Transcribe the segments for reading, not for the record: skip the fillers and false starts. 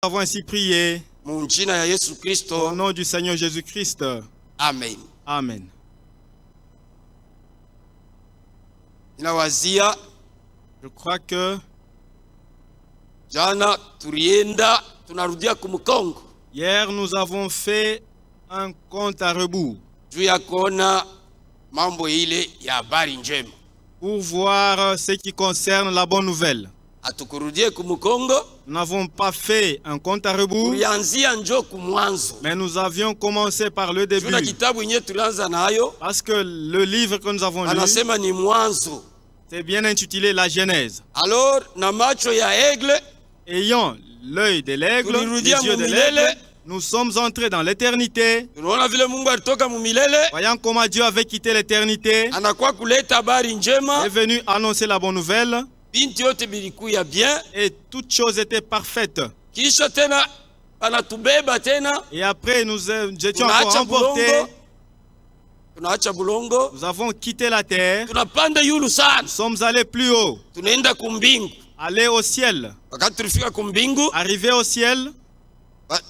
Nous avons ainsi prié Au nom du Seigneur Jésus-Christ. Amen. Amen. Je crois que hier nous avons fait un compte à rebours pour voir ce qui concerne la bonne nouvelle. Nous n'avons pas fait un compte à rebours, mais nous avions commencé par le début. Parce que le livre que nous avons lu, c'est bien intitulé La Genèse. Alors, ayant l'œil de l'aigle, les yeux de l'aigle, nous sommes entrés dans l'éternité. Voyant comment Dieu avait quitté l'éternité, est venu annoncer la bonne nouvelle. Et toutes choses étaient parfaites. Et après nous étions encore emportés. Nous avons quitté la terre. Nous sommes allés plus haut. Aller au ciel. Arriver au ciel.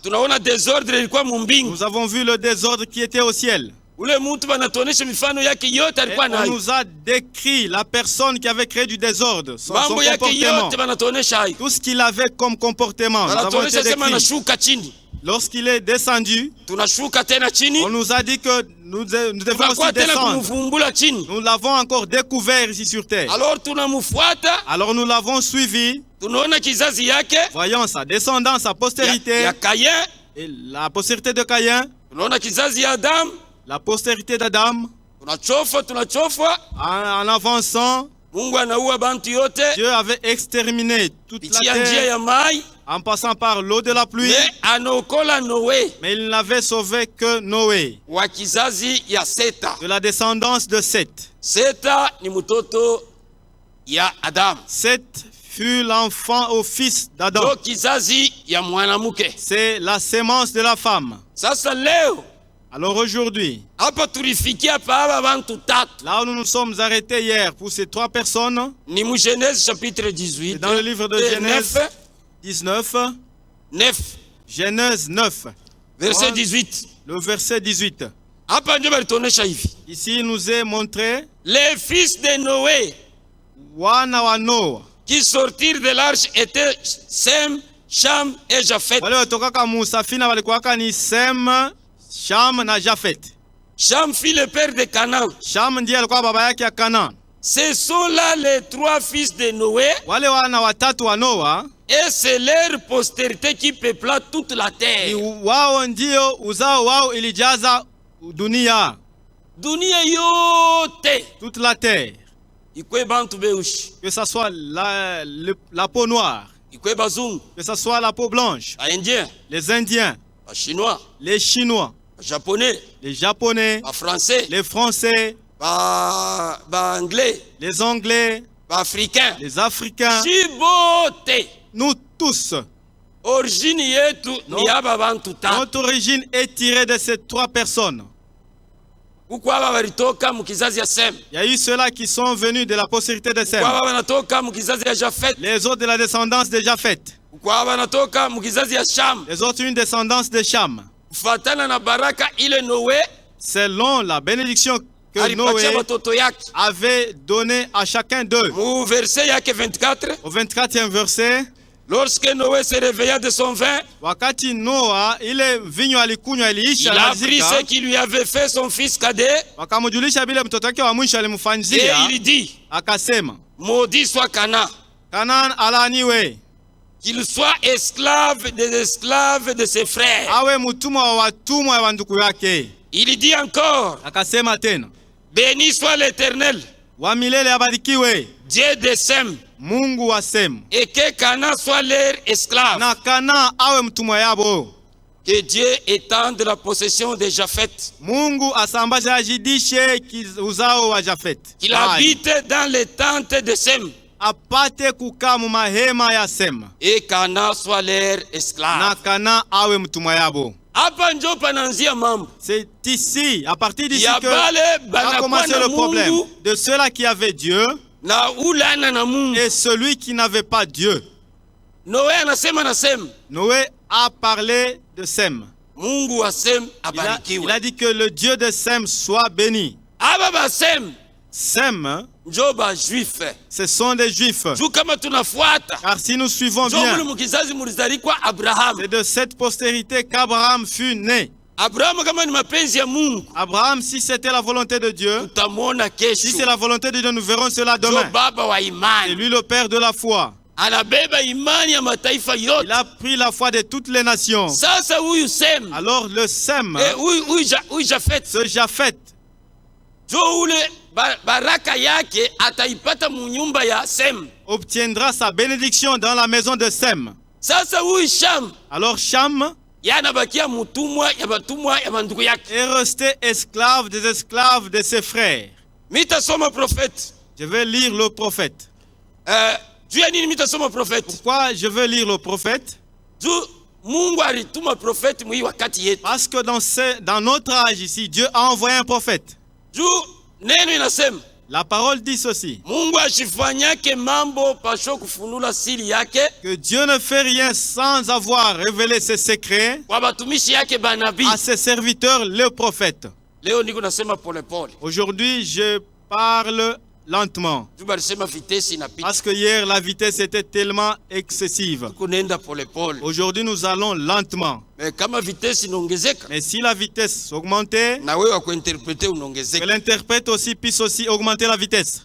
Nous avons vu le désordre qui était au ciel. Et on nous a décrit la personne qui avait créé du désordre, son comportement. Tout ce qu'il avait comme comportement. Nous avons été décrits. Lorsqu'il est descendu, on nous a dit que nous devons aussi descendre. Nous l'avons encore découvert ici sur terre. Alors nous l'avons suivi. Voyons sa descendance, sa postérité. Et la postérité de Caïn. La postérité d'Adam. En avançant, Dieu avait exterminé toute la terre en passant par l'eau de la pluie. Mais il n'avait sauvé que Noé, de la descendance de Seth. Seth fut l'enfant au fils d'Adam. C'est la sémence de la femme. Alors aujourd'hui, là où nous nous sommes arrêtés hier pour ces trois personnes, c'est dans le livre de Genèse 19, Genèse 9, verset 18. Le verset 18. Ici, il nous est montré les fils de Noé qui sortirent de l'arche étaient Sem, Cham et Japhet. Cham fit le père de Canaan. Ce sont là les trois fils de Noé. Et c'est leur postérité qui peupla toute la terre. Dunia yote. Toute la terre. Que ce soit la peau noire, que ce soit la peau blanche, les Indiens, les Chinois, les Japonais, les Français, les Anglais, les Africains, nous tous. Notre origine est tirée de ces trois personnes. Il y a eu ceux-là qui sont venus de la postérité de Sem. Les autres de la descendance de Japhet. Les autres une descendance de Cham. Selon la bénédiction que Noé avait donnée à chacun d'eux. Au 24e verset, lorsque Noé se réveilla de son vin, il a pris ce qui lui avait fait son fils cadet. Et il dit, maudit soit Canaan, qu'il soit esclave des esclaves de ses frères. Il dit encore, béni soit l'Éternel, Dieu de Sem, et que Canaan soit leur esclave. Que Dieu étende la possession de Japhet. Qu'il habite dans les tentes de Sem. Et Canaan soit leur esclave. C'est ici, à partir d'ici que a commencé le problème de ceux-là qui avaient Dieu et celui qui n'avait pas Dieu. Noé a parlé de Sem. Mungu wa Sem abarikiwe. Il a dit que le Dieu de Sem soit béni. Aba ba Sem. Sem, Njoba juif. Ce sont des juifs. Car si nous suivons bien, c'est de cette postérité qu'Abraham fut né. Abraham, si c'était la volonté de Dieu, si c'est la volonté de Dieu, nous verrons cela demain. C'est lui le père de la foi. Il a pris la foi de toutes les nations. Alors le Sem, ce Japheth, obtiendra sa bénédiction dans la maison de Sem. Alors Cham est resté esclave des esclaves de ses frères. Je vais lire le prophète. Pourquoi je veux lire le prophète? Parce que dans notre âge ici, Dieu a envoyé un prophète. La parole dit ceci. Que Dieu ne fait rien sans avoir révélé ses secrets à ses serviteurs, les prophètes. Aujourd'hui, je parle lentement. Parce que hier, la vitesse était tellement excessive. Aujourd'hui, nous allons lentement. Mais si la vitesse augmentait, que l'interprète aussi puisse aussi augmenter la vitesse.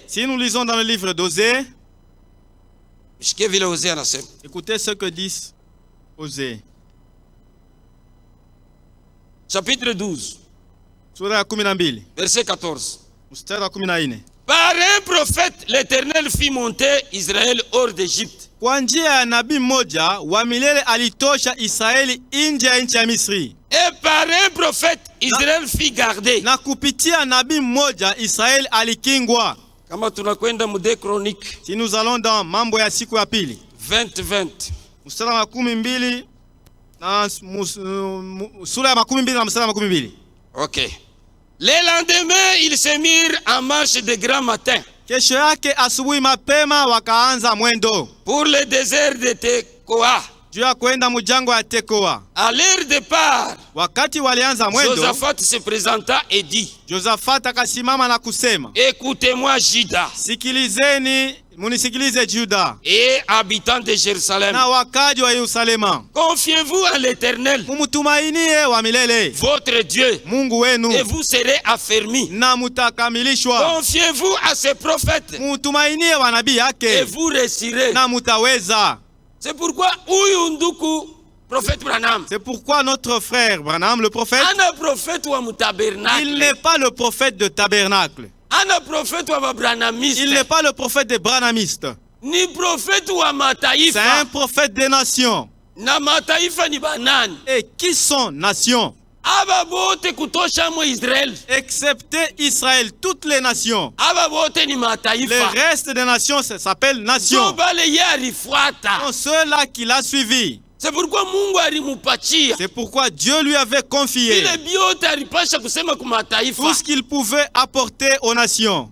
Si nous lisons dans le livre d'Osée, écoutez ce que dit Osée. Chapitre 12. Verset 14. Par un prophète, l'Éternel fit monter Israël hors d'Égypte. Kwa njia ya nabii mmoja wa milele alitosha Israeli nje ya nchi ya Misri. Et par un prophète, Israël fit garder. Na kupitia nabii mmoja Israeli alikingwa. Kama tunakwenda mu Chroniques. Si nous allons dans mambo ya siku ya pili. 20. Mstari wa 12 na sura ya 12 na mstari wa 12. Ok. Le lendemain, ils se mirent en marche de grand matin. Kesho yake asubuhi mapema wakaanza mwendo. Pour le désert de Tekoa. Juu ya kwenda mujangwa ya Tekoa. À leur départ, wakati walianza mwendo, Josaphat se présenta et dit. Josaphat akasimama na kusema. Écoutez-moi, Juda. Sikilizeni, munisikilize Juda. Et habitants de Jérusalem. Na wakaji wa Yerusalema. Confiez-vous en l'Éternel. Mumutumainie wa milele. Votre Dieu. Mungu wenu. Et vous serez affermis. Na mutakamilishwa. Confiez-vous à ses prophètes. Mutumainie wa nabii yake. Et vous réussirez. Na mutaweza. C'est pourquoi Uyunduku prophète Branham. C'est pourquoi notre frère Branham, le prophète, il n'est pas le prophète de tabernacle. Il n'est pas le prophète des branhamistes. C'est un prophète des nations. Et qui sont nations? Excepté Israël, toutes les nations. Le reste des nations s'appelle nations. Ce sont ceux-là qui l'ont suivi. C'est pourquoi C'est pourquoi Dieu lui avait confié tout ce qu'il pouvait apporter aux nations.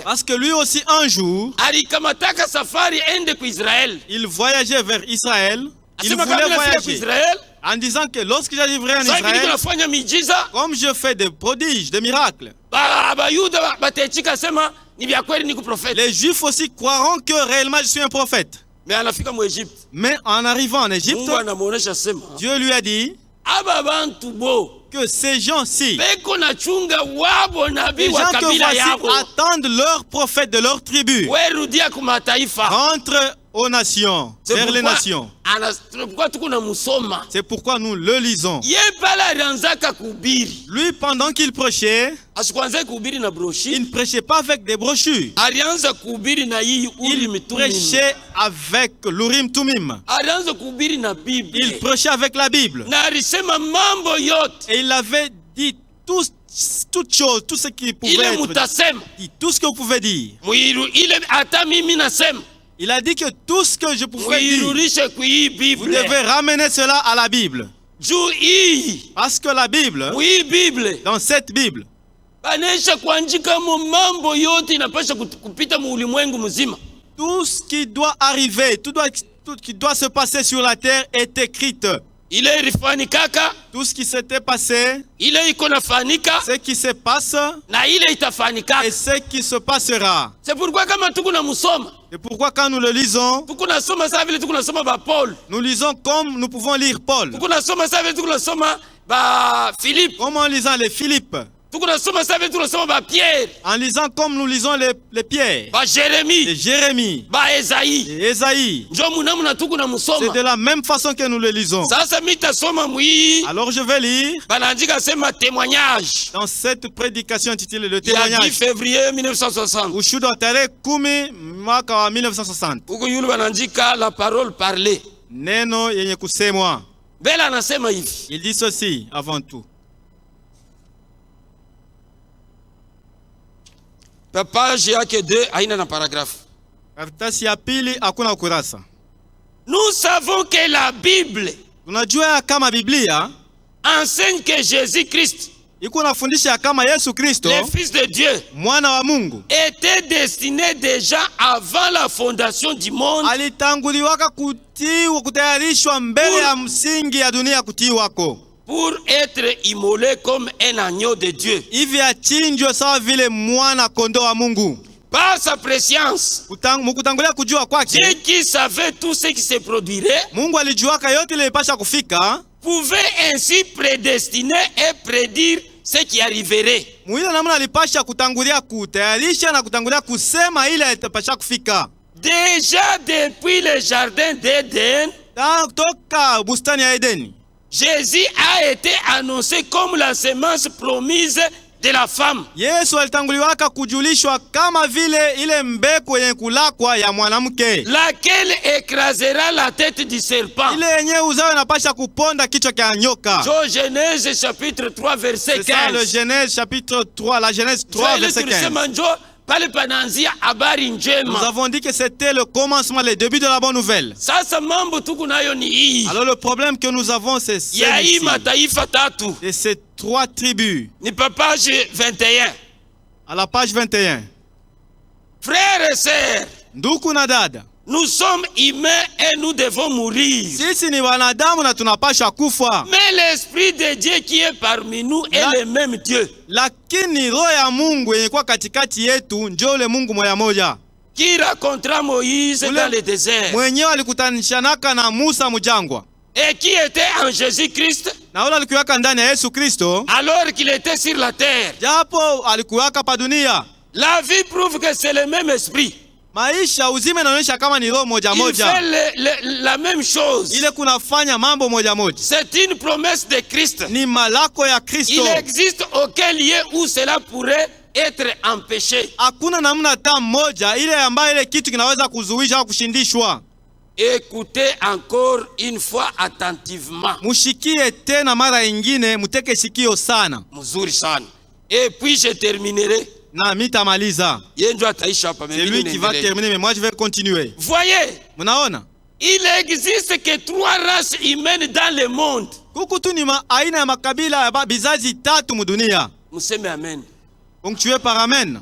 Parce que lui aussi un jour, il voyageait vers Israël. Il voulait voyager en disant que lorsque j'arriverai en Israël, comme je fais des prodiges, des miracles, les Juifs aussi croiront que réellement je suis un prophète. Mais en arrivant en Égypte, Dieu lui a dit que ces gens-ci, les gens que voici attendent leur prophète de leur tribu, rentrent aux nations, vers les nations. C'est pourquoi nous le lisons. Lui, pendant qu'il prêchait, il ne prêchait pas avec des brochures. Il prêchait avec l'Urim Tumim. Il prêchait avec la Bible. Et il avait dit toutes choses, tout ce qui pouvait être dit, tout ce que vous pouvez dire. Il a dit que tout ce que je pouvais dire, vous devez ramener cela à la Bible. Parce que la Bible, dans cette Tout ce qui doit arriver, tout qui doit se passer sur la terre est écrite. Tout ce qui s'était passé, ce qui se passe, et ce qui se passera. C'est pourquoi quand nous le lisons, nous lisons comme nous pouvons lire Paul. Comme en lisant les Philippe. En lisant comme nous lisons les Pierre, les Jérémie, et Esaïe. C'est de la même façon que nous le lisons. Alors je vais lire dans cette prédication intitulée Le témoignage. 10 février 1960. Ushuda tarehe 10 mwaka wa 1960. La parole parlée. Neno yenye kusemwa. Il dit ceci avant tout. Page yake 2 haina na paragraphe. Karatasi ya pili hakuna ukurasa. Nous savons que la Bible tunajua kama Biblia enseigne que Jésus-Christ, iko nafundisha kama Yesu Kristo, le Fils de Dieu, mwana wa Mungu, était destiné déjà avant la fondation du monde, alitanguliwaka kutiwa, kutayarishwa mbele ya msingi ya dunia kutiwako, pour être immolé comme un agneau de Dieu. Hivi achinjwe sawa vile mwana kondoo wa Mungu. Par sa préscience, mukutangulia kujua kwake, Dieu qui savait tout ce qui se produirait, Mungu alijuaka yote ile ipasha kufika, pouvait ainsi prédestiner et prédire ce qui arriverait. Mwile namna alipasha kutangulia kutayarisha na kutangulia kusema ile itapasha kufika. Déjà depuis le jardin d'Éden, toka bustani ya Edeni, Jésus a été annoncé comme la semence promise de la femme. Yesu alitanguliwaka kujulishwa kama vile ile mbeko yenye kulakwa ya mwanamke, laquelle écrasera la tête du serpent. Ile yenye uzao inapasha kuponda kichwa cha nyoka. Genèse chapitre 3 verset 15. C'est ça, le Genèse chapitre 3, la Genèse 3 verset 15. Nous avons dit que c'était le commencement, le début de la bonne nouvelle. Alors le problème que nous avons, c'est celui-ci. Et ces 3 tribus. Page 21. À la page 21. Frères et sœurs, ndugu na dada, nous sommes humains et nous devons mourir. Sisi ni wanadamu na tunapasha kufa. Mais l'esprit de Dieu qui est parmi nous est le même Dieu. Lakini roho ya Mungu yenye kwa katikati yetu ndio ule Mungu moja moja. Qui rencontra Moïse dans le désert. Mwenyewe alikutanishanaka na Musa mjangwa. Et qui était en Jésus-Christ. Na ule alikuwaka ndani ya Yesu Kristo. Alors qu'il était sur la terre. Japo alikuwaka pa dunia. La vie prouve que c'est le même esprit. Maisha uzima inaonyesha kama ni roho moja moja. Il fait la même chose. Ile kunafanya mambo moja moja. C'est une promesse de Christ. Ni malako ya Kristo. Il existe aucun lieu où cela pourrait être empêché. Hakuna namna hata moja ile ambayo ile kitu kinaweza kuzuisha au kushindishwa. Écoutez encore une fois attentivement. Mushikie tena mara nyingine, muteke sikio sana. Mzuri sana. Et puis je terminerai. Na mitamaliza. C'est lui qui va terminer, mais moi je vais continuer. Voyez, munaona? Il existe que 3 races humaines dans le monde. Kuku tu ni aina ya makabila ya bizazi 3 mudunia. Museme amen. Ponctué par amen.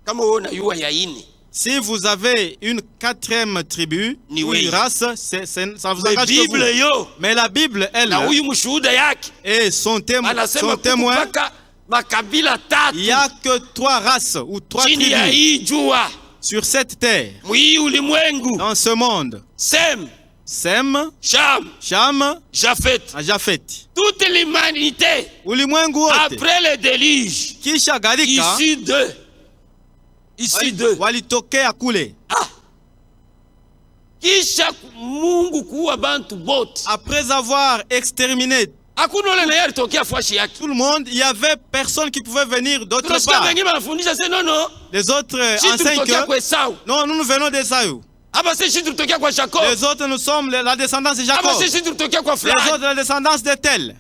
Kama uona yuwa ya ini. Si vous avez une 4e tribu, une race, ça vous engage que vous. Mais la Bible, elle, et son témoin, il n'y a que 3 races ou 3 tribus sur cette terre, dans ce monde. Sem, Cham, Japhet. Toute l'humanité, après le déluge, ici d'eux, walitokea kule. Kisha Mungu kuwa bantu bote. Après avoir exterminé tout le monde, il y avait personne qui pouvait venir d'autre part. Les autres enseignent que non, nous venons d'Ésaü. Les autres, nous sommes la descendance de Jacob. Les autres, la descendance de tel.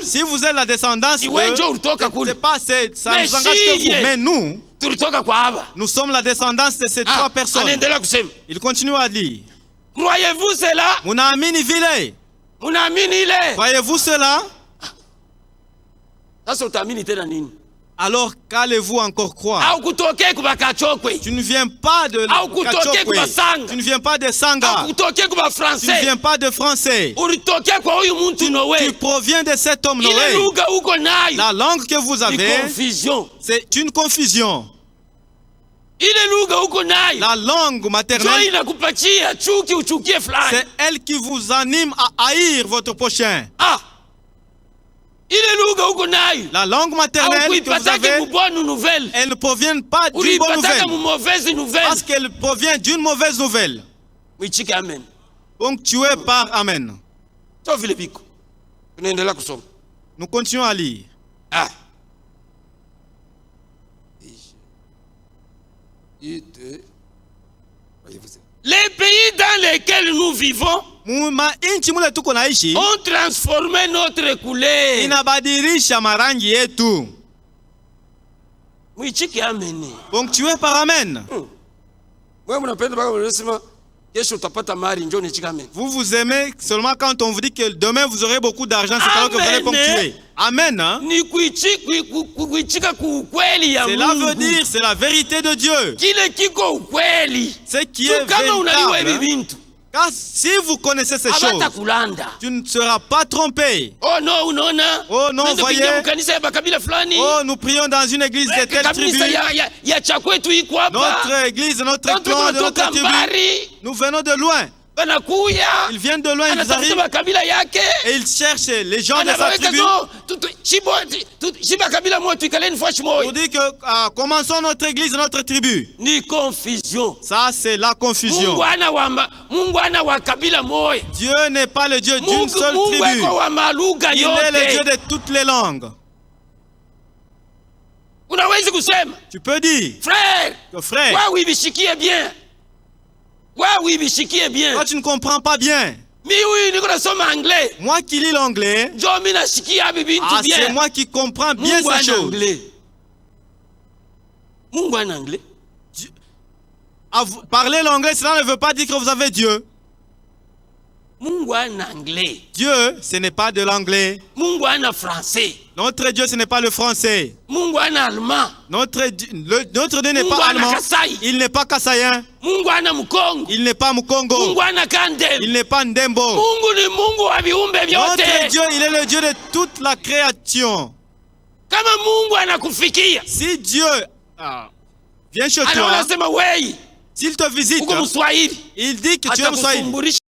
Si vous êtes la descendance de... C'est pas, ça nous engage que vous. Mais nous sommes la descendance de ces 3 personnes. Il continue à dire. Croyez-vous cela? Croyez-vous cela? alors qu'allez-vous encore croire? Tu ne viens pas de Kachokwe. Tu ne viens pas de Sanga. Tu ne viens pas de Français. Tu proviens de cet homme Noé. La langue que vous avez, c'est une confusion. La langue maternelle, c'est elle qui vous anime à haïr votre prochain. La langue maternelle que vous avez, elle ne provient pas d'une bonne nouvelle, parce qu'elle provient d'une mauvaise nouvelle. Ponctué par Amen. Nous continuons à lire. Les pays dans lesquels nous vivons ont transformé notre couleur. Inabadilisha marangi yetu. Ponctué par Amen. Vous vous aimez seulement quand on vous dit que demain vous aurez beaucoup d'argent, c'est alors que vous allez ponctuer. Amen. Hein? Cela veut dire c'est la vérité de Dieu. Ce qui est véritable. Hein? Car si vous connaissez ces choses, tu ne seras pas trompé. Oh non, voyez. Oh, nous prions dans une église de telle tribu. Notre église, notre clan, de notre tribu. Nous venons de loin. Ils viennent de loin, ils arrivent et ils cherchent les gens de sa tribu. On dit que commençons notre église, notre tribu. Ça, c'est la confusion. Dieu n'est pas le Dieu d'une seule tribu. Il est le Dieu de toutes les langues. Tu peux dire, frère, toi, tu ne comprends pas bien. Moi qui lis l'anglais, c'est moi qui comprends bien ces choses. Parler l'anglais, cela ne veut pas dire que vous avez Dieu. Dieu, ce n'est pas de l'anglais. Notre Dieu, ce n'est pas le français. Notre Dieu n'est pas allemand. Il n'est pas kassaïen. Il n'est pas mukongo. Il n'est pas ndembo. Notre Dieu, il est le Dieu de toute la création. Si Dieu vient chez toi, s'il te visite, il dit que tu es Mswahili.